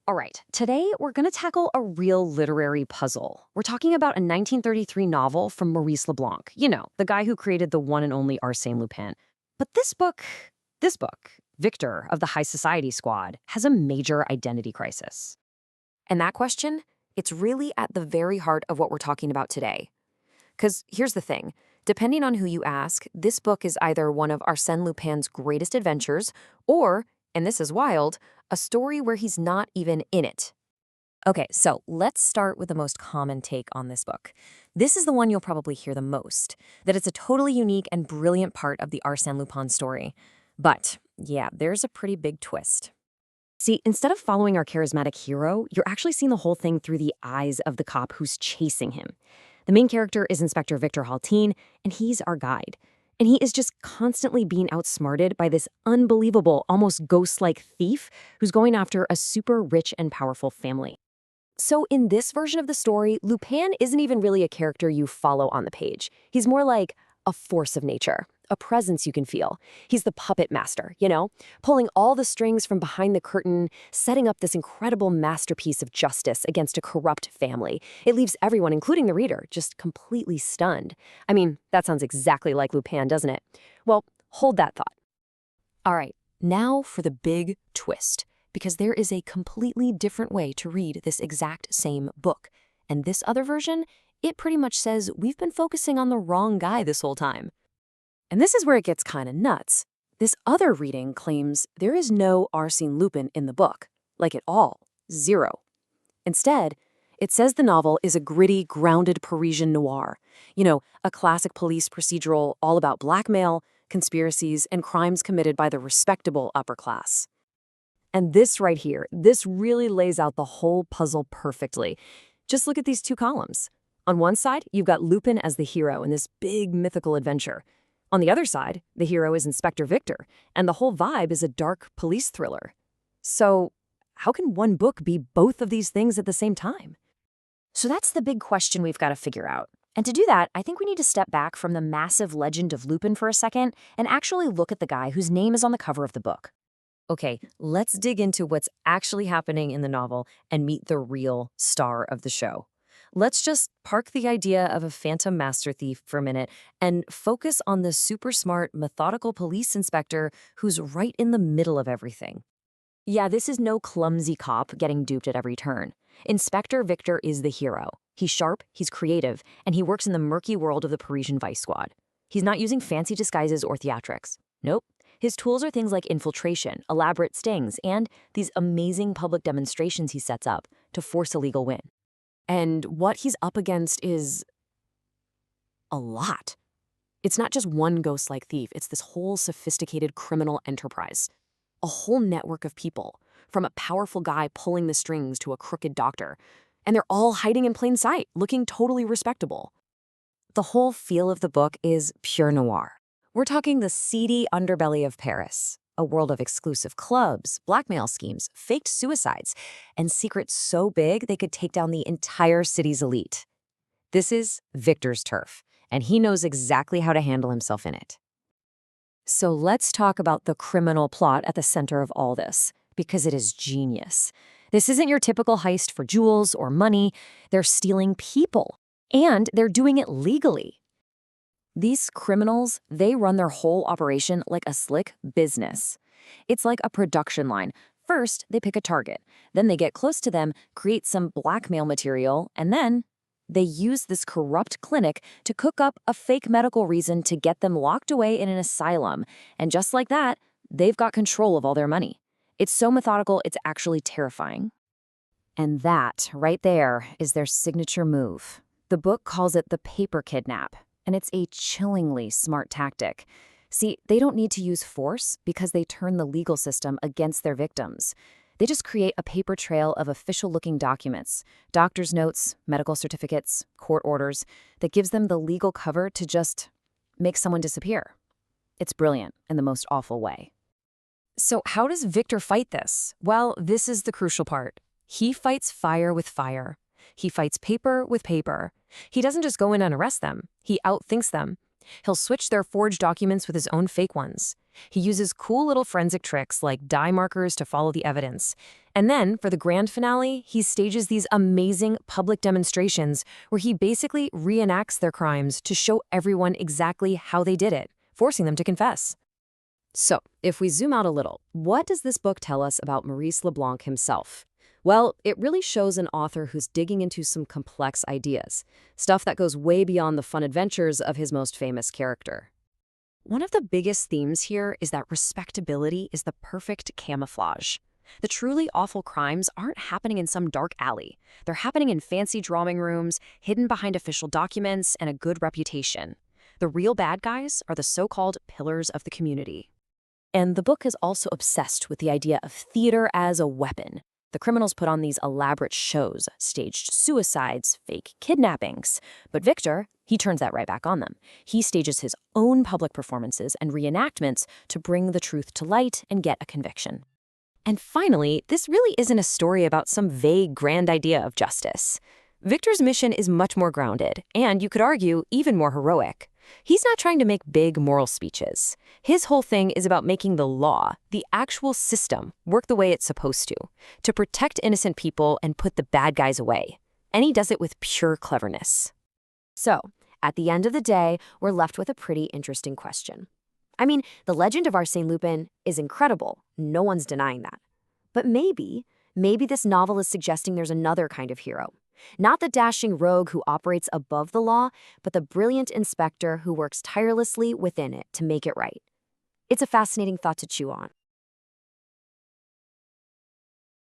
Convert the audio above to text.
All right, today we're going to tackle a real literary puzzle. We're talking about a 1933 novel from Maurice Leblanc, the guy who created the one and only Arsène Lupin. But this book, Victor of the High Society Squad, has a major identity crisis. And that question, it's really at the very heart of what we're talking about today. Because here's the thing. Depending on who you ask, this book is either one of Arsène Lupin's greatest adventures or, and this is wild, a story where he's not even in it. Okay, so let's start with the most common take on this book. This is the one you'll probably hear the most, that it's a totally unique and brilliant part of the Arsène Lupin story. But, yeah, there's a pretty big twist. See, instead of following our charismatic hero, you're actually seeing the whole thing through the eyes of the cop who's chasing him. The main character is Inspector Victor Hautin, and he's our guide. And he is just constantly being outsmarted by this unbelievable, almost ghost-like thief who's going after a super rich and powerful family. So in this version of the story, Lupin isn't even really a character you follow on the page. He's more like a force of nature, a presence you can feel. He's the puppet master, pulling all the strings from behind the curtain, setting up this incredible masterpiece of justice against a corrupt family. It leaves everyone, including the reader, just completely stunned. I mean, that sounds exactly like Lupin, doesn't it? Well, hold that thought. All right, now for the big twist, because there is a completely different way to read this exact same book. And this other version, it pretty much says we've been focusing on the wrong guy this whole time. And this is where it gets kind of nuts. This other reading claims there is no Arsène Lupin in the book, like at all, zero. Instead, it says the novel is a gritty, grounded Parisian noir, a classic police procedural all about blackmail, conspiracies, and crimes committed by the respectable upper class. And this right here, this really lays out the whole puzzle perfectly. Just look at these two columns. On one side, you've got Lupin as the hero in this big mythical adventure. On the other side, the hero is Inspector Victor, and the whole vibe is a dark police thriller. So, how can one book be both of these things at the same time? So that's the big question we've got to figure out. And to do that, I think we need to step back from the massive legend of Lupin for a second and actually look at the guy whose name is on the cover of the book. Okay, let's dig into what's actually happening in the novel and meet the real star of the show. Let's just park the idea of a phantom master thief for a minute and focus on the super smart, methodical police inspector who's right in the middle of everything. Yeah, this is no clumsy cop getting duped at every turn. Inspector Victor is the hero. He's sharp, he's creative, and he works in the murky world of the Parisian vice squad. He's not using fancy disguises or theatrics. Nope. His tools are things like infiltration, elaborate stings, and these amazing public demonstrations he sets up to force a legal win. And what he's up against is a lot. It's not just one ghost-like thief, it's this whole sophisticated criminal enterprise. A whole network of people, from a powerful guy pulling the strings to a crooked doctor. And they're all hiding in plain sight, looking totally respectable. The whole feel of the book is pure noir. We're talking the seedy underbelly of Paris. A world of exclusive clubs, blackmail schemes, faked suicides, and secrets so big they could take down the entire city's elite. This is Victor's turf, and he knows exactly how to handle himself in it. So let's talk about the criminal plot at the center of all this, because it is genius. This isn't your typical heist for jewels or money. They're stealing people, and they're doing it legally. These criminals, they run their whole operation like a slick business. It's like a production line. First, they pick a target. Then they get close to them, create some blackmail material, and then they use this corrupt clinic to cook up a fake medical reason to get them locked away in an asylum. And just like that, they've got control of all their money. It's so methodical, it's actually terrifying. And that, right there, is their signature move. The book calls it the paper kidnap. And it's a chillingly smart tactic. See, they don't need to use force because they turn the legal system against their victims. They just create a paper trail of official-looking documents, doctor's notes, medical certificates, court orders, that gives them the legal cover to just make someone disappear. It's brilliant in the most awful way. So how does Victor fight this? Well, this is the crucial part. He fights fire with fire. He fights paper with paper. He doesn't just go in and arrest them. He outthinks them. He'll switch their forged documents with his own fake ones. He uses cool little forensic tricks like dye markers to follow the evidence. And then, for the grand finale, he stages these amazing public demonstrations where he basically reenacts their crimes to show everyone exactly how they did it, forcing them to confess. So, if we zoom out a little, what does this book tell us about Maurice Leblanc himself? Well, it really shows an author who's digging into some complex ideas, stuff that goes way beyond the fun adventures of his most famous character. One of the biggest themes here is that respectability is the perfect camouflage. The truly awful crimes aren't happening in some dark alley. They're happening in fancy drawing rooms, hidden behind official documents and a good reputation. The real bad guys are the so-called pillars of the community. And the book is also obsessed with the idea of theater as a weapon. The criminals put on these elaborate shows, staged suicides, fake kidnappings. But Victor, he turns that right back on them. He stages his own public performances and reenactments to bring the truth to light and get a conviction. And finally, this really isn't a story about some vague grand idea of justice. Victor's mission is much more grounded, and you could argue even more heroic. He's not trying to make big moral speeches. His whole thing is about making the law, the actual system, work the way it's supposed to protect innocent people and put the bad guys away. And he does it with pure cleverness. So, at the end of the day, we're left with a pretty interesting question. I mean, the legend of Arsène Lupin is incredible. No one's denying that. But maybe this novel is suggesting there's another kind of hero. Not the dashing rogue who operates above the law, but the brilliant inspector who works tirelessly within it to make it right. It's a fascinating thought to chew on.